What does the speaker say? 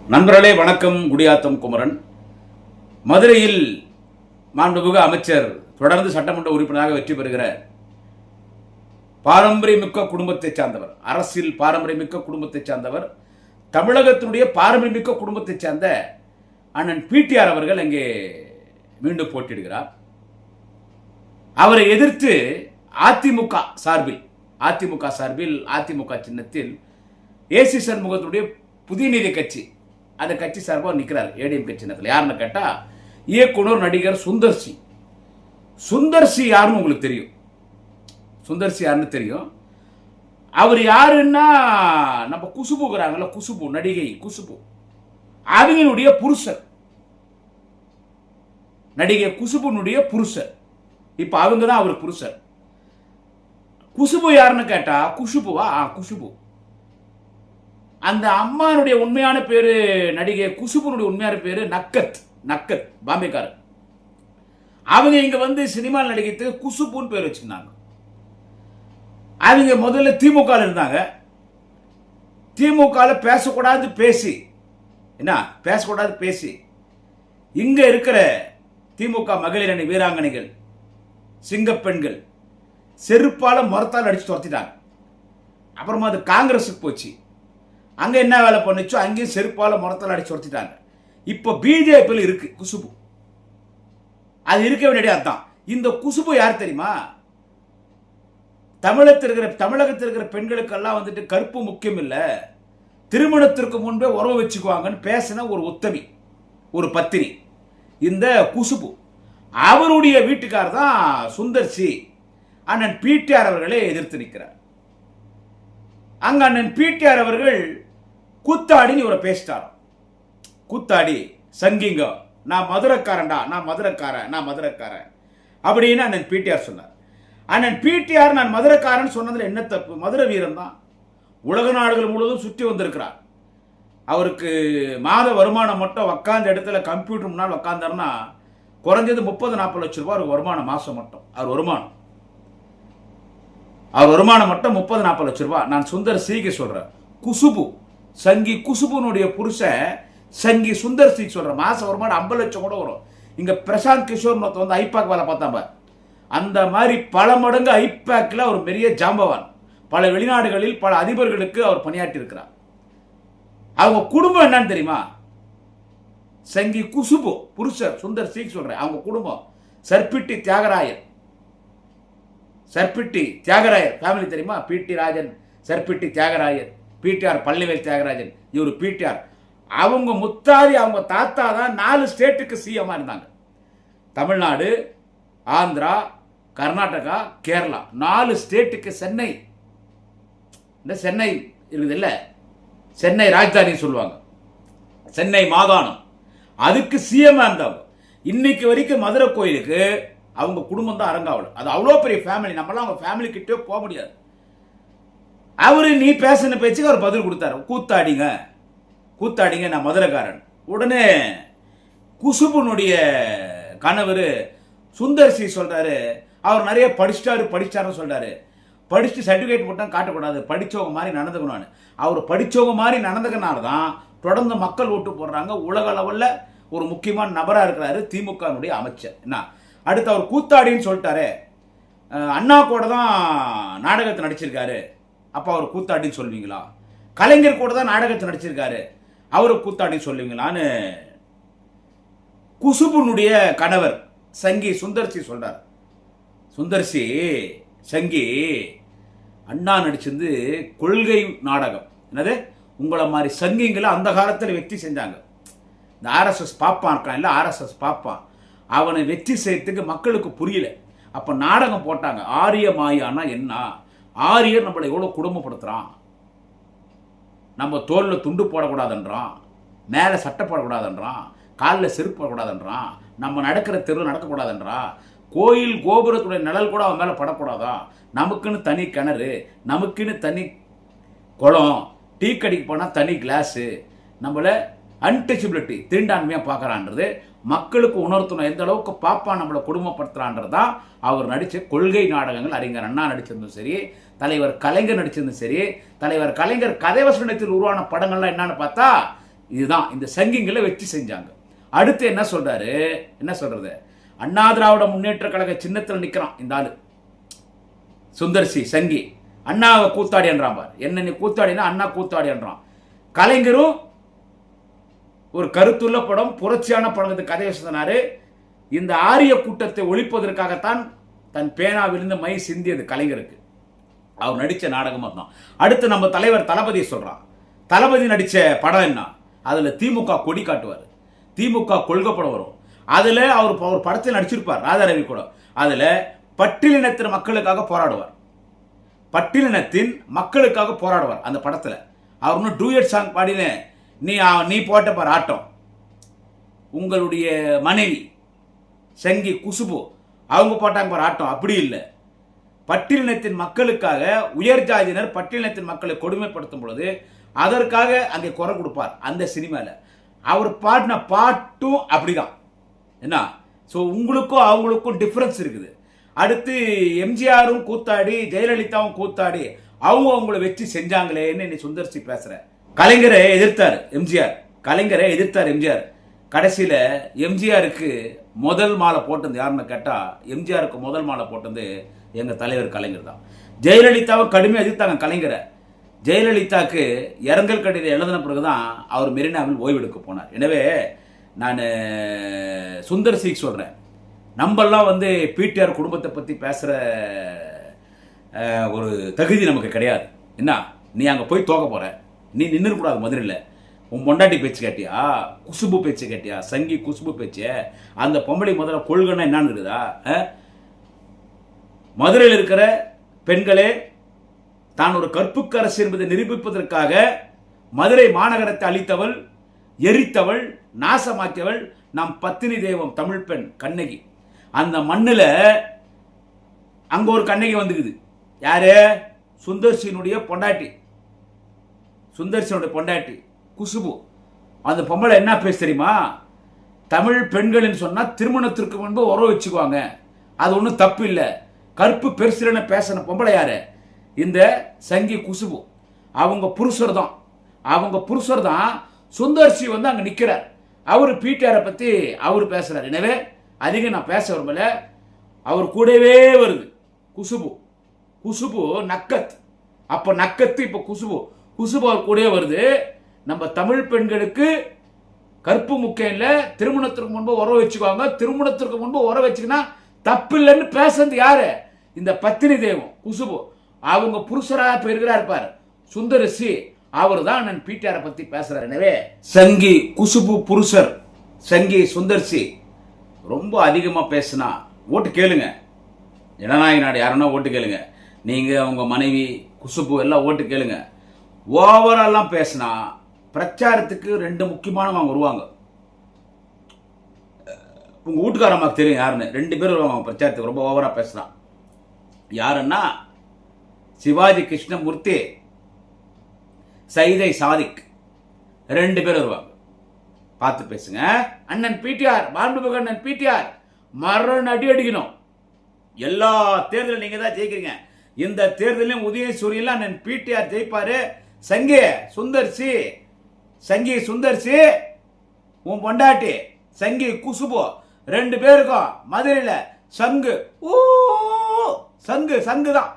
நண்பர்களே வணக்கம். குடியாத்தம் குமரன். மதுரையில் மாண்புமிகு அமைச்சர் தொடர்ந்து சட்டமன்ற உறுப்பினராக வெற்றி பெறுகிற பாரம்பரியமிக்க குடும்பத்தைச் சார்ந்தவர், அரசியல் பாரம்பரியமிக்க குடும்பத்தைச் சார்ந்தவர், தமிழகத்தினுடைய பாரம்பரியமிக்க குடும்பத்தைச் சார்ந்த அண்ணன் பிடிஆர் அவர்கள் அங்கே மீண்டும் போட்டியிடுகிறார். அவரை எதிர்த்து அதிமுக சார்பில் அதிமுக சின்னத்தில் ஏசி சண்முகத்தினுடைய புதிய நீதி கட்சி அந்த கட்சி சார்பாக நிற்கிறார். ஏடிஎம் கட்சி சின்னத்தில். யாருன்னு கேட்டால் இயக்குனர் நடிகர் சுந்தர்சி யாருன்னு உங்களுக்கு தெரியும். சுந்தர்சி யாருன்னு தெரியும். அவர் யாருன்னா நம்ம குசுபுங்கிறாங்கல்ல, நடிகை குசுபு அவங்களுடைய புருஷர், நடிகை குசுபுனுடைய புருஷர். இப்ப அவங்க தான் அவர் புருஷர். குசுபு யாருன்னு கேட்டா குசுபு அந்த அம்மானுடைய உண்மையான பேரு, நடிகை குசுபுனுடைய உண்மையான பேரு நக்கத் பாம்பேக்காரர். அவங்க இங்க வந்து சினிமா நடிகைக்கு குசுபுன்னு பேர் வச்சிருந்தாங்க. அவங்க முதல்ல திமுக இருந்தாங்க. திமுக பேசக்கூடாது பேசி இங்க இருக்கிற திமுக மகளிர் அணி வீராங்கனைகள், சிங்கப்பெண்கள் செருப்பால முறத்தால் அடிச்சு துரத்திட்டாங்க. அப்புறமா அது காங்கிரஸுக்கு போச்சு. அங்க என்ன வேலை பண்ணுச்சோ அங்கேயும் செருப்பால முறத்தால் அடிச்சு துரத்திட்டாங்க. இப்ப பிஜேபியில் இருக்கு குசுபு. அது இருக்க வேண்டிய அதான். இந்த குசுபு யார் தெரியுமா? தமிழகத்தில் இருக்கிற பெண்களுக்கெல்லாம் வந்துட்டு கருப்பு முக்கியம் இல்ல, திருமணத்திற்கு முன்பே உறவு வச்சுக்குவாங்கன்னு பேசின ஒரு உத்தமி, ஒரு பத்தினி இந்த குசுபு. அவருடைய வீட்டுக்கார் தான் சுந்தர்சி. அண்ணன் பிடிஆர் அவர்களை எதிர்த்து நிற்கிறார். அங்க அண்ணன் பிடிஆர் அவர்கள் கூத்தாடின்னு இவரை பேசிட்டார். கூத்தாடி சங்கிங்க, நான் மதுரைக்காரன் அப்படின்னு அண்ணன் பிடிஆர் சொன்னார். அண்ணன் பிடிஆர் நான் மதுரைக்காரன் சொன்னதுல என்ன தப்பு? மதுரை வீரன் தான். உலக நாடுகள் முழுவதும் சுற்றி வந்திருக்கிறார். அவருக்கு மாத வருமானம் மட்டும் உட்கார்ந்த இடத்துல கம்ப்யூட்டர் முன்னால் உட்கார்ந்தாருன்னா குறைஞ்சது 30-40 லட்சம் ரூபாய் அவருக்கு வருமானம். மாசம் மட்டும் அவர் வருமானம் மட்டும் 30-40 லட்சம் ரூபாய். நான் சுந்தர் சிக்கு சொல்றேன். சங்கி குசுபுனுடைய புருஷன் சங்கி சுந்தர் சி சொல்ற மாச வருமானம் 50 லட்சம் கூட வரும். இங்க பிரசாந்த் கிஷோர் வந்து ஐபாக் வேலை பார்த்தாம்ப. அந்த மாதிரி பல மடங்கு ஐபாக்ல ஒரு பெரிய ஜாம்பவான். பல வெளிநாடுகளில் பல அதிபர்களுக்கு அவர் பணியாற்றி இருக்கிறார். அவங்க குடும்பம் என்னன்னு தெரியுமா? சங்கி குசுபு புருஷர் சுந்தர் சி சொல்றேன். அவங்க குடும்பம் சர்பிட்டி தியாகராயர் ஃபேமிலி தெரியுமா? பிடி ராஜன், சர்பிட்டி தியாகராயர், பிடிஆர் பள்ளிவேல் தியாகராஜன், இவர் பிடிஆர். அவங்க முத்தாரி அவங்க தாத்தா தான் 4 ஸ்டேட்டுக்கு சிஎம்மா இருந்தாங்க. தமிழ்நாடு, ஆந்திரா, கர்நாடகா, கேரளா 4 ஸ்டேட்டுக்கு சென்னை இருக்குது இல்ல, சென்னை ராஜதானி சொல்லுவாங்க, சென்னை மாகாணம், அதுக்கு சிஎம்மா இருந்தாங்க. இன்னைக்கு வரைக்கும் மதுரை கோயிலுக்கு அவங்க குடும்பம் தான் அரங்காவல். அது அவ்வளோ பெரிய ஃபேமிலி. நம்மளாம் அவங்க ஃபேமிலி கிட்டே போக முடியாது. அவரு நீ பேசின பேச்சுக்கு அவர் பதில் கொடுத்தாரு. கூத்தாடிங்க நான் மதுரைக்காரன். உடனே குசுபுனுடைய கணவர் சுந்தர்சி சொல்றாரு, அவர் நிறைய படிச்சாருன்னு சொல்றாரு. படிச்சுட்டு சர்டிபிகேட் மட்டும் காட்டக்கூடாது, படிச்சவங்க மாதிரி நடந்துக்கணும். அவர் படிச்சவங்க மாதிரி நடந்துக்கனால தான் தொடர்ந்து மக்கள் ஓட்டு போடுறாங்க. உலக அளவில் ஒரு முக்கியமான நபராக இருக்கிறாரு திமுக அமைச்சர். என்ன அடுத்து அவர் கூத்தாடின்னு சொல்லிட்டாரு. அண்ணா கூட தான் நாடகத்தை நடிச்சிருக்காரு, அப்ப அவர் கூத்தாடின்னு சொல்வீங்களா? கலைஞர் கூட தான் நாடகத்தை நடிச்சிருக்காரு, அவரு கூத்தாடின்னு சொல்லுவீங்களான்னு குசுபுனுடைய கணவர் சங்கி சுந்தர்சி சொல்றார். சுந்தர்சி சங்கி அண்ணா நடிச்சிருந்து கொள்கை நாடகம். என்னது? உங்களை மாதிரி சங்கிங்களை அந்த காலத்தில் வெற்றி செஞ்சாங்க. இந்த ஆர்எஸ்எஸ் பாப்பான் இருக்கான் இல்ல, ஆர்எஸ்எஸ் பாப்பான், அவனை வெற்றி செய்யறதுக்கு மக்களுக்கு புரியல. அப்ப நாடகம் போட்டாங்க. ஆரிய மாயானா என்ன? ஆரியர் நம்மளை எவ்வளவு குடும்பப்படுத்துறான், நம்ம தோல்ல துண்டு போடக்கூடாதுன்றான், மேல சட்டை போடக்கூடாதுன்றான், காலில் செருப்பு போடக்கூடாதுன்றான், நம்ம நடக்கிற தெரு நடக்கக்கூடாதுன்றான், கோயில் கோபுரத்துடைய நிழல் கூட அவன் மேல படக்கூடாதா, நமக்குன்னு தனி கிணறு, நமக்குன்னு தனி குளம், டீ கடைக்கு போனா தனி கிளாஸு, நம்மள அன்டச்சபிலிட்டி தீண்டாண்மையா பார்க்கறான்றது மக்களுக்கு உணர்த்தணும். எந்த அளவுக்கு பாப்பா நம்மளை குடும்பப்படுத்துறான்றதான் அவர் நடிச்ச கொள்கை நாடகங்கள். அறிஞர் அண்ணா நடிச்சிருந்தும் சரி, தலைவர் கலைஞர் நடிச்சிருந்தும் சரி, தலைவர் கலைஞர் கதைவசனத்தில் உருவான படங்கள்லாம் என்னன்னு பார்த்தா இதுதான் இந்த சங்கிங்களை வச்சு செஞ்சாங்க. அடுத்து என்ன சொல்றாரு, என்ன சொல்றது, அண்ணா திராவிட முன்னேற்ற கழக சின்னத்தில் நிற்கிறான் இந்த ஆளு சுந்தர்சி சங்கி. அண்ணாவை கூத்தாடி என்றான் பார், என்ன நீ கூத்தாடினா அண்ணா கூத்தாடி என்றான். கலைஞரும் ஒரு கருத்துள்ள படம், புரட்சியான படம் கதையை சொன்னாரு. இந்த ஆரிய கூட்டத்தை ஒழிப்பதற்காகத்தான் தன் பேனாவிலிருந்து மை சிந்தியது கலைஞருக்கு. அவர் நடித்த நாடகம் தான். அடுத்து நம்ம தலைவர் தளபதி சொல்றான். தளபதி நடித்த படம் என்ன, அதில் திமுக கொடி காட்டுவார், திமுக கொள்கை படம் வரும். அதில் அவர் படத்தில் நடிச்சிருப்பார் ராதாரவி கூட. அதில் பட்டியலினத்தின் மக்களுக்காக போராடுவார், பட்டியலினத்தின் மக்களுக்காக போராடுவார் அந்த படத்தில். அவர் ஒன்றும் டூயட் சாங் பாடின நீ போட்ட பார் ஆட்டம், உங்களுடைய மனைவி சங்கி குசுபு அவங்க போட்டாங்க பார் ஆட்டம், அப்படி இல்லை. பட்டியலினத்தின் மக்களுக்காக உயர் ஜாதியினர் பட்டியலினத்தின் மக்களை கொடுமைப்படுத்தும் பொழுது அதற்காக அங்கே குரல் கொடுப்பார் அந்த சினிமாவில். அவர் பாடின பாட்டும் அப்படிதான் என்ன. ஸோ உங்களுக்கும் அவங்களுக்கும் டிஃப்ரென்ஸ் இருக்குது. அடுத்து எம்ஜிஆரும் கூத்தாடி ஜெயலலிதாவும் கூத்தாடி அவங்க அவங்கள வச்சு செஞ்சாங்களேன்னு நீ சுந்தர்சி பேசுற. கலைஞரை எதிர்த்தார் எம்ஜிஆர், கலைஞரை எதிர்த்தார் எம்ஜிஆர். கடைசியில் எம்ஜிஆருக்கு முதல் மாலை போட்டது யாருன்னு கேட்டால், எம்ஜிஆருக்கு முதல் மாலை போட்டது எங்கள் தலைவர் கலைஞர் தான். ஜெயலலிதாவை கடுமையாக எதிர்த்தாங்க கலைஞரை. ஜெயலலிதாவுக்கு இரங்கல் கடிதம் எழுதின பிறகுதான் அவர் மெரினாவில் ஓய்வெடுக்க போனார். எனவே நான் சுந்தர் சிங் சொல்கிறேன், நம்மெல்லாம் பிடிஆர் குடும்பத்தை பற்றி பேசுகிற ஒரு தகுதி நமக்கு கிடையாது. என்ன, நீ அங்கே போய் தோக்க போகிற, நீ நின்றுக்கூடாது மதுரையில். உன் பொண்டாட்டி பேச்சு கேட்டியா, குசுபு பேச்சு கேட்டியா, சங்கி குசுபு பேச்சு. அந்த பொம்பளை முதல்ல கொள்கைன்னா என்னன்னு இருக்குதா? மதுரையில் இருக்கிற பெண்களே, தான் ஒரு கற்புக்கரசு என்பதை நிரூபிப்பதற்காக மதுரை மாநகரத்தை அழித்தவள், எரித்தவள், நாசமாக்கியவள் நம் பத்தினி தெய்வம் தமிழ் பெண் கண்ணகி. அந்த மண்ணில் அங்க ஒரு கண்ணகி வந்துக்குது. யாரு? சுந்தர்சியினுடைய பொண்டாட்டி, சுந்தர்சியினுடைய பொண்டாட்டி குசுபு. அந்த பொம்பளை என்ன பேச தெரியுமா? தமிழ் பெண்கள் சொன்னா திருமணத்திற்கு முன்பு உறவு வச்சுக்குவாங்க, அது ஒன்றும் தப்பு இல்லை. கற்பு பெருசுன்னு பேசின பொம்பளை யாரு? இந்த சங்கி குசுபு. அவங்க புருஷர் தான், அவங்க புருஷர் தான் சுந்தர்சி அங்க நிக்கிறார். அவரு பிடிஆரை பத்தி அவரு பேசுறாரு. எனவே அதிகம் நான் பேச விரும்பல. அவர் கூடவே வருது குசுபு. குசுபு நக்கத், அப்ப நக்கத்து, இப்ப குசுபு. குசுபு அவர் கூடவே வருது. நம்ம தமிழ் பெண்களுக்கு கற்பு முக்கியம் இல்லை, திருமணத்திற்கு முன்பு உறவு வச்சுக்குவாங்க, திருமணத்திற்கு முன்பு உறவு வச்சுக்கினா தப்பு இல்லைன்னு பேசுறது யாரு? இந்த பத்தினி தெய்வம் குசுபு. அவங்க புருஷராக பெறுகிறார் பார் சுந்தரசி, அவர் தான் நான் பிடிஆரை பத்தி பேசுறாரு. எனவே சங்கி குசுபு புருஷர் சங்கி சுந்தர்சி ரொம்ப அதிகமா பேசினா ஓட்டு கேளுங்க. ஜனநாயக நாடு யாருன்னா ஓட்டு கேளுங்க. நீங்க உங்க மனைவி குசுபு எல்லாம் ஓட்டு கேளுங்க. ஓவரெல்லாம் பேசினா பிரச்சாரத்துக்கு ரெண்டு முக்கியமானவங்க வருவாங்க. உங்க வீட்டுக்காரம்மாக்கு தெரியும் யாருன்னு. ரெண்டு பேரும் வருவாங்க பிரச்சாரத்துக்கு ரொம்ப ஓவரா பேசினா. யாருன்னா சிவாஜி கிருஷ்ணமூர்த்தி, சைதை சாதிக், ரெண்டு பேர் வருவாங்க. பார்த்து பேசுங்க. அண்ணன் பிடிஆர், மாண்புமிகு அண்ணன் பிடிஆர் மரண அடி அடிக்கணும். எல்லா தேர்தலும் நீங்க தான் ஜெயிக்கிறீங்க. இந்த தேர்தலையும் உதயசூரியன் அண்ணன் பிடிஆர் ஜெயிப்பாரு. சங்கி சுந்தர்சி, சங்கி சுந்தர்சி உன் பொண்டாட்டி சங்கி குசுபு ரெண்டு பேருக்கும் மதுரையில் சங்கு, சங்கு சங்கு தான்.